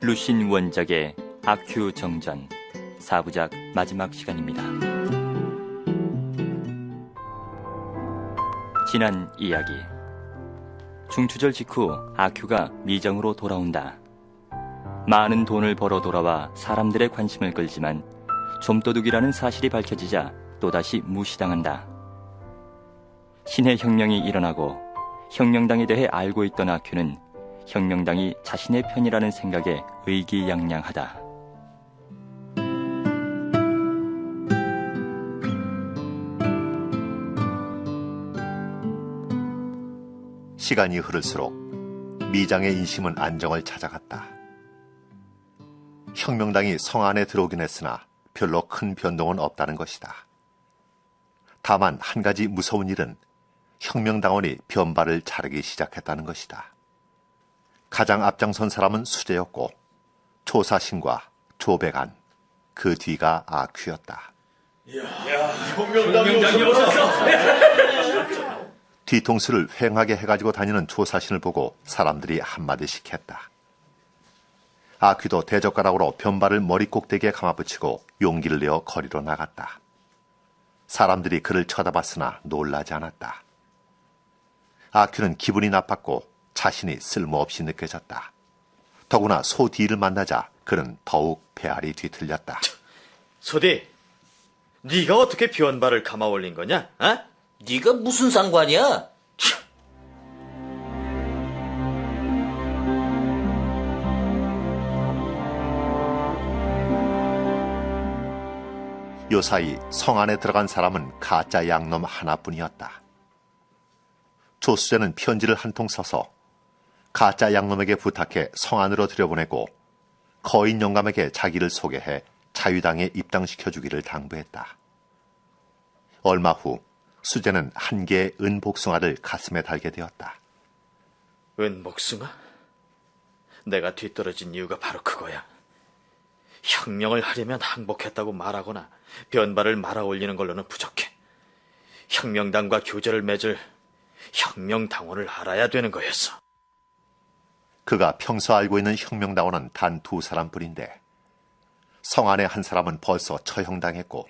루신 원작의 아큐 정전 4부작 마지막 시간입니다. 지난 이야기. 중추절 직후 아큐가 미정으로 돌아온다. 많은 돈을 벌어 돌아와 사람들의 관심을 끌지만 좀도둑이라는 사실이 밝혀지자 또다시 무시당한다. 신의 혁명이 일어나고 혁명당에 대해 알고 있던 아큐는 혁명당이 자신의 편이라는 생각에 의기양양하다. 시간이 흐를수록 미장의 인심은 안정을 찾아갔다. 혁명당이 성 안에 들어오긴 했으나 별로 큰 변동은 없다는 것이다. 다만 한 가지 무서운 일은 혁명당원이 변발을 자르기 시작했다는 것이다. 가장 앞장선 사람은 수재였고 조사신과 조백안, 그 뒤가 아큐였다. 혁명당이 오셨어. 뒤통수를 휑하게 해가지고 다니는 조사신을 보고 사람들이 한마디씩 했다. 아큐도 대젓가락으로 변발을 머리 꼭대기에 감아붙이고 용기를 내어 거리로 나갔다. 사람들이 그를 쳐다봤으나 놀라지 않았다. 아큐는 기분이 나빴고 자신이 쓸모없이 느껴졌다. 더구나 소디를 만나자 그는 더욱 배알이 뒤틀렸다. 소디, 네가 어떻게 변발을 감아 올린 거냐? 어? 네가 무슨 상관이야? 요사이 성 안에 들어간 사람은 가짜 양놈 하나뿐이었다. 조수재는 편지를 한 통 써서 가짜 양놈에게 부탁해 성 안으로 들여보내고 거인 영감에게 자기를 소개해 자유당에 입당시켜주기를 당부했다. 얼마 후 수재는 한 개의 은복숭아를 가슴에 달게 되었다. 은복숭아? 내가 뒤떨어진 이유가 바로 그거야. 혁명을 하려면 항복했다고 말하거나 변발을 말아 올리는 걸로는 부족해. 혁명당과 교제를 맺을 혁명당원을 알아야 되는 거였어. 그가 평소 알고 있는 혁명당원은 단 2사람뿐인데 성 안에 한 사람은 벌써 처형당했고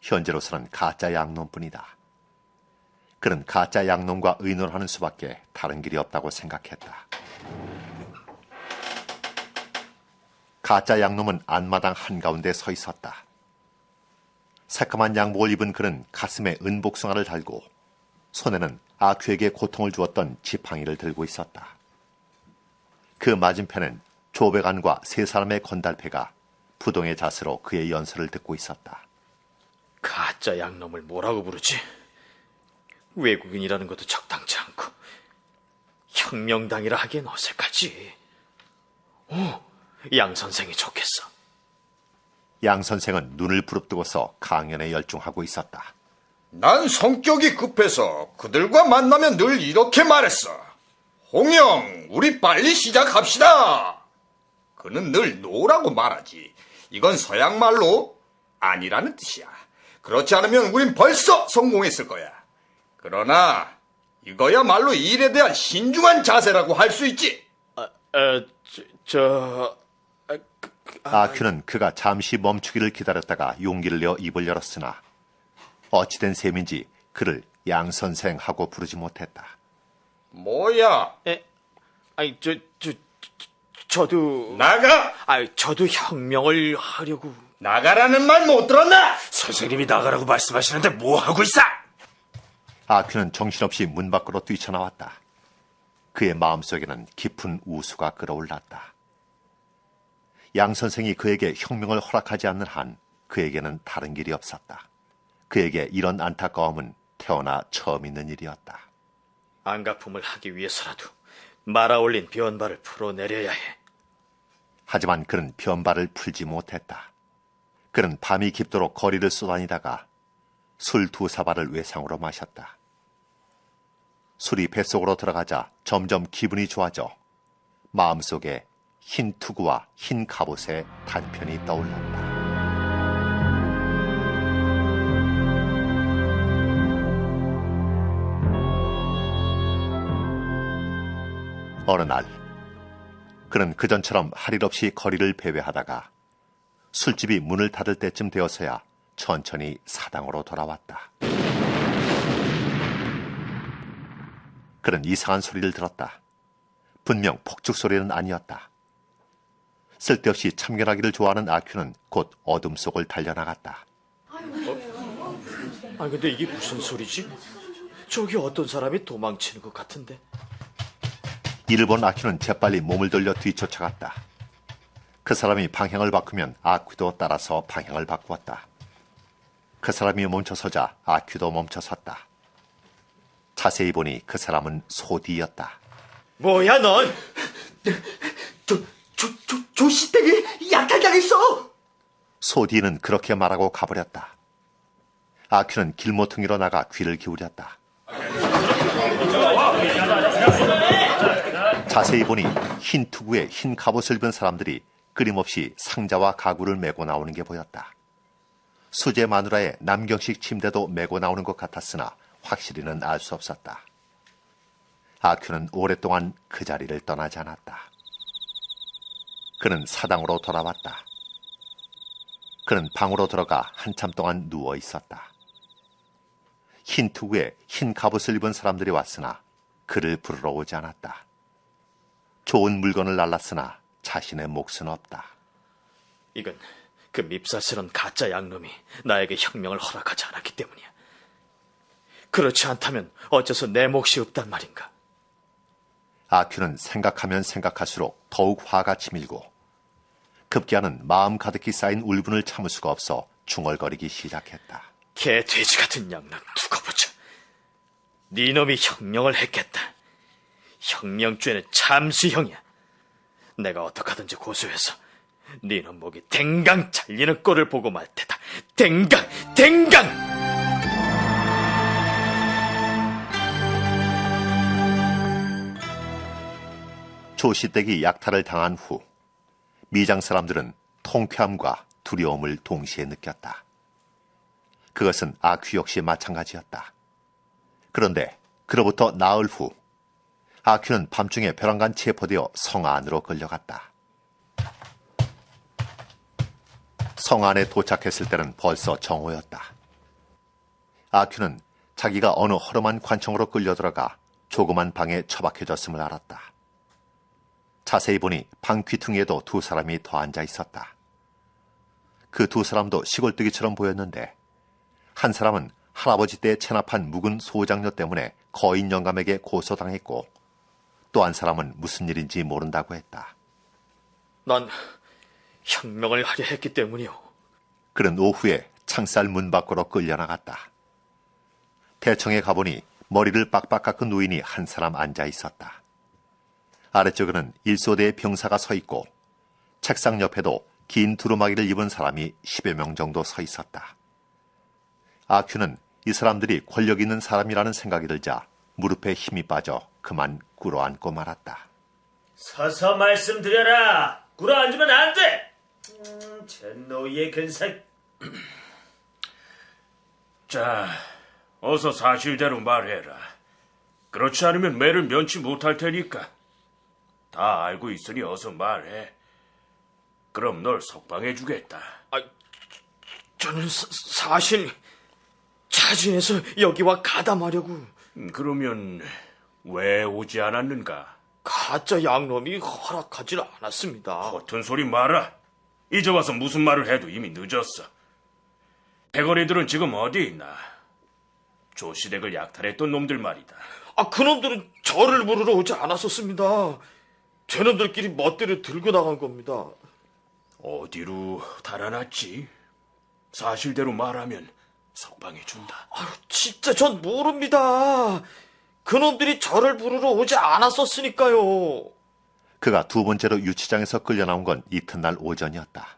현재로서는 가짜 양놈뿐이다. 그는 가짜 양놈과 의논하는 수밖에 다른 길이 없다고 생각했다. 가짜 양놈은 안마당 한가운데 서 있었다. 새까만 양복을 입은 그는 가슴에 은복숭아를 달고 손에는 아큐에게 고통을 주었던 지팡이를 들고 있었다. 그 맞은편엔 조백안과 3사람의 건달패가 부동의 자세로 그의 연설을 듣고 있었다. 가짜 양놈을 뭐라고 부르지? 외국인이라는 것도 적당치 않고 혁명당이라 하기엔 어색하지. 양 선생이 좋겠어. 양 선생은 눈을 부릅뜨고서 강연에 열중하고 있었다. 난 성격이 급해서 그들과 만나면 늘 이렇게 말했어. 홍영, 우리 빨리 시작합시다. 그는 늘 노라고 말하지. 이건 서양 말로 아니라는 뜻이야. 그렇지 않으면 우린 벌써 성공했을 거야. 그러나 이거야말로 일에 대한 신중한 자세라고 할 수 있지. 아큐는 그가 잠시 멈추기를 기다렸다가 용기를 내어 입을 열었으나 어찌된 셈인지 그를 양 선생하고 부르지 못했다. 뭐야? 저도 나가! 저도 혁명을 하려고. 나가라는 말 못 들었나? 선생님이 나가라고 말씀하시는데 뭐 하고 있어? 아큐는 정신없이 문 밖으로 뛰쳐나왔다. 그의 마음속에는 깊은 우수가 끓어올랐다. 양 선생이 그에게 혁명을 허락하지 않는 한 그에게는 다른 길이 없었다. 그에게 이런 안타까움은 태어나 처음 있는 일이었다. 안가품을 하기 위해서라도 말아올린 변발을 풀어내려야 해. 하지만 그는 변발을 풀지 못했다. 그는 밤이 깊도록 거리를 쏘다니다가 술 2사발을 외상으로 마셨다. 술이 뱃속으로 들어가자 점점 기분이 좋아져 마음속에 흰 투구와 흰 갑옷의 단편이 떠올랐다. 어느 날 그는 그전처럼 할 일 없이 거리를 배회하다가 술집이 문을 닫을 때쯤 되어서야 천천히 사당으로 돌아왔다. 그는 이상한 소리를 들었다. 분명 폭죽 소리는 아니었다. 쓸데없이 참견하기를 좋아하는 아큐는 곧 어둠 속을 달려나갔다. 아니 근데 이게 무슨 소리지? 저기 어떤 사람이 도망치는 것 같은데. 이를 본 아큐는 재빨리 몸을 돌려 뒤쫓아갔다. 그 사람이 방향을 바꾸면 아큐도 따라서 방향을 바꾸었다. 그 사람이 멈춰서자 아큐도 멈춰섰다. 자세히 보니 그 사람은 소디였다. 뭐야 넌? 조시댁이 약탈당했어! 소디는 그렇게 말하고 가버렸다. 아큐는 길모퉁이로 나가 귀를 기울였다. 자세히 보니 흰 투구에 흰 갑옷을 입은 사람들이 끊임없이 상자와 가구를 메고 나오는 게 보였다. 수제 마누라의 남경식 침대도 메고 나오는 것 같았으나 확실히는 알 수 없었다. 아큐는 오랫동안 그 자리를 떠나지 않았다. 그는 사당으로 돌아왔다. 그는 방으로 들어가 한참 동안 누워 있었다. 흰 투구에 흰 갑옷을 입은 사람들이 왔으나 그를 부르러 오지 않았다. 좋은 물건을 날랐으나 자신의 몫은 없다. 이건 그 밉살스런 가짜 양놈이 나에게 혁명을 허락하지 않았기 때문이야. 그렇지 않다면 어째서 내 몫이 없단 말인가? 아큐는 생각하면 생각할수록 더욱 화가 치밀고 급기야는 마음 가득히 쌓인 울분을 참을 수가 없어 중얼거리기 시작했다. 개 돼지 같은 양놈 두고 보자. 네 놈이 혁명을 했겠다. 혁명죄는 참수형이야. 내가 어떡하든지 고소해서 네 놈 목이 댕강 잘리는 꼴을 보고 말 테다. 댕강! 조시댁이 약탈을 당한 후 미장 사람들은 통쾌함과 두려움을 동시에 느꼈다. 그것은 아큐 역시 마찬가지였다. 그런데 그로부터 나흘 후 아큐는 밤중에 벼랑간 체포되어 성 안으로 끌려갔다. 성 안에 도착했을 때는 벌써 정오였다. 아큐는 자기가 어느 허름한 관청으로 끌려들어가 조그만 방에 처박혀졌음을 알았다. 자세히 보니 방 귀퉁이에도 두 사람이 더 앉아 있었다. 그 두 사람도 시골뜨기처럼 보였는데 한 사람은 할아버지 때 체납한 묵은 소장료 때문에 거인 영감에게 고소당했고 또 한 사람은 무슨 일인지 모른다고 했다. 난 혁명을 하려 했기 때문이오. 그는 오후에 창살 문 밖으로 끌려나갔다. 대청에 가보니 머리를 빡빡 깎은 노인이 한 사람 앉아 있었다. 아래쪽에는 일소대의 병사가 서 있고 책상 옆에도 긴 두루마기를 입은 사람이 10여 명 정도 서 있었다. 아큐는 이 사람들이 권력 있는 사람이라는 생각이 들자 무릎에 힘이 빠져 그만 꿇어앉고 말았다. 서서 말씀드려라. 꿇어앉으면 안 돼. 제 노이의 근사. 자, 어서 사실대로 말해라. 그렇지 않으면 매를 면치 못할 테니까. 다 알고 있으니 어서 말해. 그럼 널 석방해주겠다. 저는 사실 차진해서 여기와 가담하려고. 그러면 왜 오지 않았는가? 가짜 양놈이 허락하지 않았습니다. 허튼 소리 마라. 이제 와서 무슨 말을 해도 이미 늦었어. 대거리들은 지금 어디 있나? 조시댁을 약탈했던 놈들 말이다. 그놈들은 저를 부르러 오지 않았었습니다. 저놈들끼리 멋대로 들고 나간 겁니다. 어디로 달아났지? 사실대로 말하면 석방해준다. 진짜 전 모릅니다. 그놈들이 저를 부르러 오지 않았었으니까요. 그가 두 번째로 유치장에서 끌려나온 건 이튿날 오전이었다.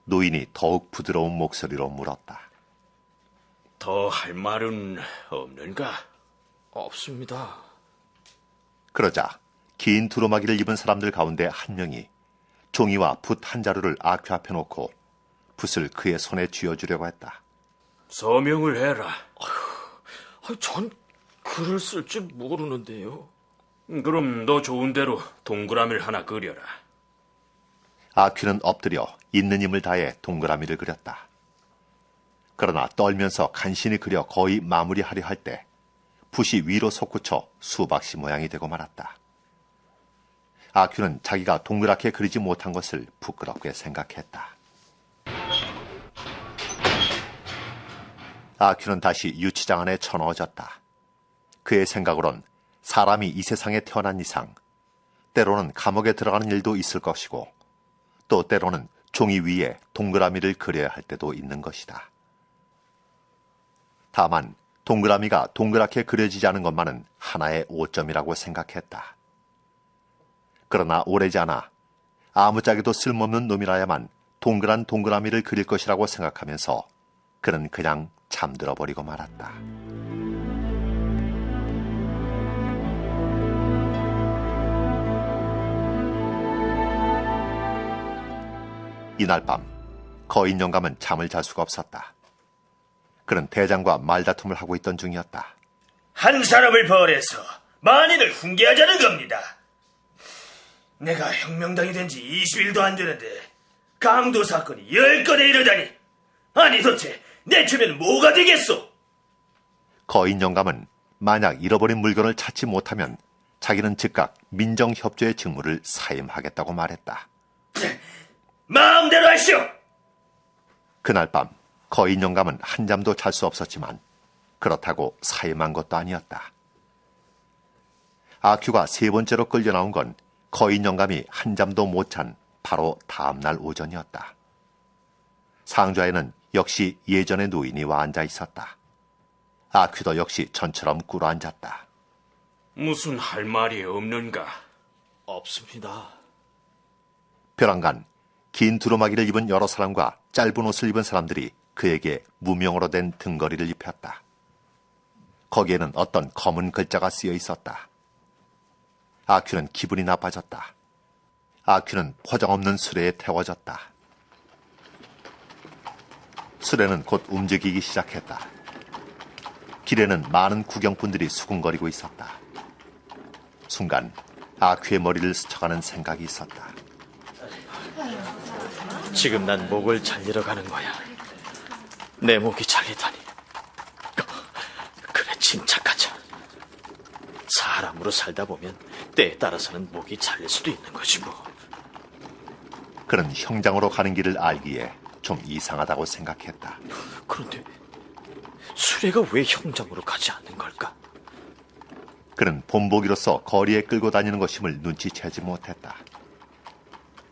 노인이 더욱 부드러운 목소리로 물었다. 더 할 말은 없는가? 없습니다. 그러자 긴 두루마기를 입은 사람들 가운데 한 명이 종이와 붓 한 자루를 아큐 앞에 놓고 붓을 그의 손에 쥐어주려고 했다. 서명을 해라. 전 글을 쓸 줄 모르는데요. 그럼 너 좋은 대로 동그라미를 하나 그려라. 아퀴는 엎드려 있는 힘을 다해 동그라미를 그렸다. 그러나 떨면서 간신히 그려 거의 마무리하려 할 때 붓이 위로 솟구쳐 수박씨 모양이 되고 말았다. 아퀴는 자기가 동그랗게 그리지 못한 것을 부끄럽게 생각했다. 아퀴는 다시 유치장 안에 쳐넣어졌다. 그의 생각으론 사람이 이 세상에 태어난 이상 때로는 감옥에 들어가는 일도 있을 것이고 또 때로는 종이 위에 동그라미를 그려야 할 때도 있는 것이다. 다만 동그라미가 동그랗게 그려지지 않은 것만은 하나의 오점이라고 생각했다. 그러나 오래지 않아 아무짝에도 쓸모없는 놈이라야만 동그란 동그라미를 그릴 것이라고 생각하면서 그는 그냥 잠들어 버리고 말았다. 이날 밤 거인 영감은 잠을 잘 수가 없었다. 그는 대장과 말다툼을 하고 있던 중이었다. 한 사람을 벌해서 만인을 훈계하자는 겁니다. 내가 혁명당이 된 지 20일도 안 되는데 강도 사건이 10건에 이르다니. 아니 도대체 내 주변은 뭐가 되겠소? 거인 영감은 만약 잃어버린 물건을 찾지 못하면 자기는 즉각 민정협조의 직무를 사임하겠다고 말했다. 마음대로 하시오. 그날 밤 거인 영감은 한잠도 잘 수 없었지만 그렇다고 사임한 것도 아니었다. 아큐가 세 번째로 끌려 나온 건 거인 영감이 한잠도 못 잔 바로 다음날 오전이었다. 상좌에는 역시 예전의 노인이 와 앉아 있었다. 아큐도 역시 전처럼 꿇어 앉았다. 무슨 할 말이 없는가? 없습니다. 벼랑간 긴 두루마기를 입은 여러 사람과 짧은 옷을 입은 사람들이 그에게 무명으로 된 등걸이를 입혔다. 거기에는 어떤 검은 글자가 쓰여 있었다. 아큐는 기분이 나빠졌다. 아큐는 포장 없는 수레에 태워졌다. 수레는 곧 움직이기 시작했다. 길에는 많은 구경꾼들이 수군거리고 있었다. 순간 아큐의 머리를 스쳐가는 생각이 있었다. 지금 난 목을 잘리러 가는 거야. 내 목이 잘리다니. 그래, 침착하자. 사람으로 살다 보면 때에 따라서는 목이 잘릴 수도 있는 것이고. 그는 형장으로 가는 길을 알기에 좀 이상하다고 생각했다. 그런데 수레가 왜 형장으로 가지 않는 걸까? 그는 본보기로서 거리에 끌고 다니는 것임을 눈치채지 못했다.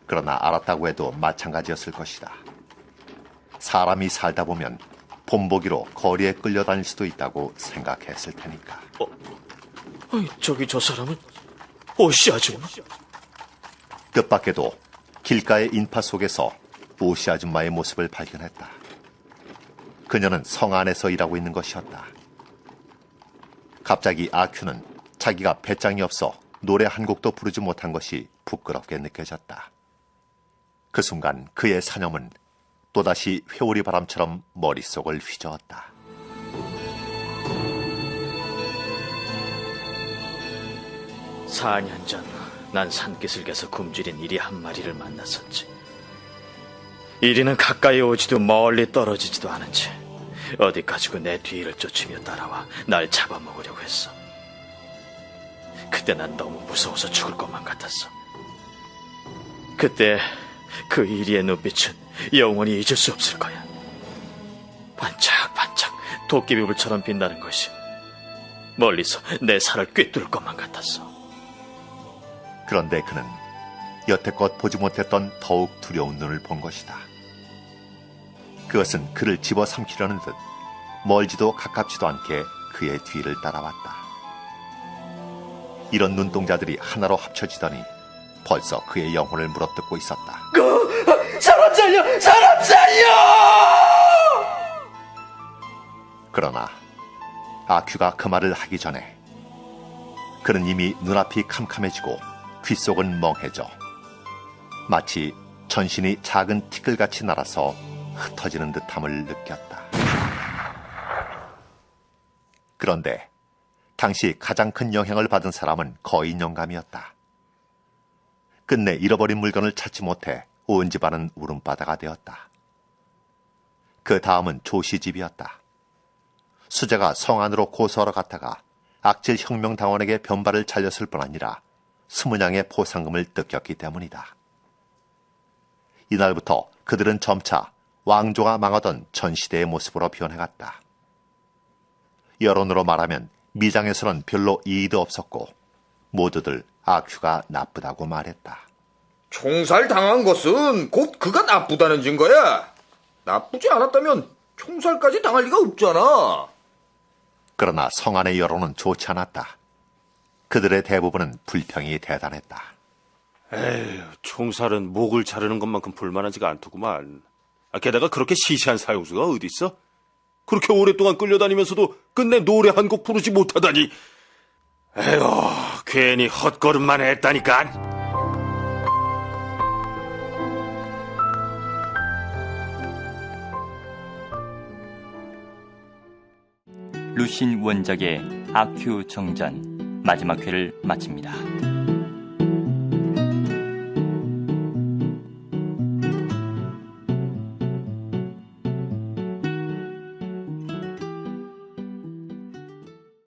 그러나 알았다고 해도 마찬가지였을 것이다. 사람이 살다 보면 본보기로 거리에 끌려다닐 수도 있다고 생각했을 테니까. 저기 저 사람은 오씨 아줌마? 뜻밖에도 길가의 인파 속에서 오씨 아줌마의 모습을 발견했다. 그녀는 성 안에서 일하고 있는 것이었다. 갑자기 아큐는 자기가 배짱이 없어 노래 한 곡도 부르지 못한 것이 부끄럽게 느껴졌다. 그 순간 그의 사념은 또다시 회오리 바람처럼 머릿속을 휘저었다. 4년 전 난 산기슭에서 굶주린 이리 한 마리를 만났었지. 이리는 가까이 오지도 멀리 떨어지지도 않은 채 어디 가지고 내 뒤를 쫓으며 따라와 날 잡아먹으려고 했어. 그때 난 너무 무서워서 죽을 것만 같았어. 그때 그 이리의 눈빛은 영원히 잊을 수 없을 거야. 반짝반짝 도깨비불처럼 빛나는 것이 멀리서 내 살을 꿰뚫을 것만 같았어. 그런데 그는 여태껏 보지 못했던 더욱 두려운 눈을 본 것이다. 그것은 그를 집어삼키려는 듯 멀지도 가깝지도 않게 그의 뒤를 따라왔다. 이런 눈동자들이 하나로 합쳐지더니 벌써 그의 영혼을 물어뜯고 있었다. 사람 살려! 사람 살려! 그러나 아큐가 그 말을 하기 전에 그는 이미 눈앞이 캄캄해지고 귓속은 멍해져 마치 전신이 작은 티끌같이 날아서 흩어지는 듯함을 느꼈다. 그런데 당시 가장 큰 영향을 받은 사람은 거인 영감이었다. 끝내 잃어버린 물건을 찾지 못해 온 집안은 울음바다가 되었다. 그 다음은 조씨 집이었다. 수자가 성 안으로 고소하러 갔다가 악질 혁명당원에게 변발을 잘렸을 뿐 아니라 20냥의 포상금을 뜯겼기 때문이다. 이날부터 그들은 점차 왕조가 망하던 전 시대의 모습으로 변해갔다. 여론으로 말하면 미장에서는 별로 이의도 없었고 모두들 아큐가 나쁘다고 말했다. 총살 당한 것은 곧 그가 나쁘다는 증거야. 나쁘지 않았다면 총살까지 당할 리가 없잖아. 그러나 성 안의 여론은 좋지 않았다. 그들의 대부분은 불평이 대단했다. 에휴, 총살은 목을 자르는 것만큼 불만하지가 않더구만. 게다가 그렇게 시시한 사용수가 어딨어? 그렇게 오랫동안 끌려다니면서도 끝내 노래 한 곡 부르지 못하다니. 에휴, 괜히 헛걸음만 했다니까. 루신 원작의 아큐 정전 마지막 회를 마칩니다.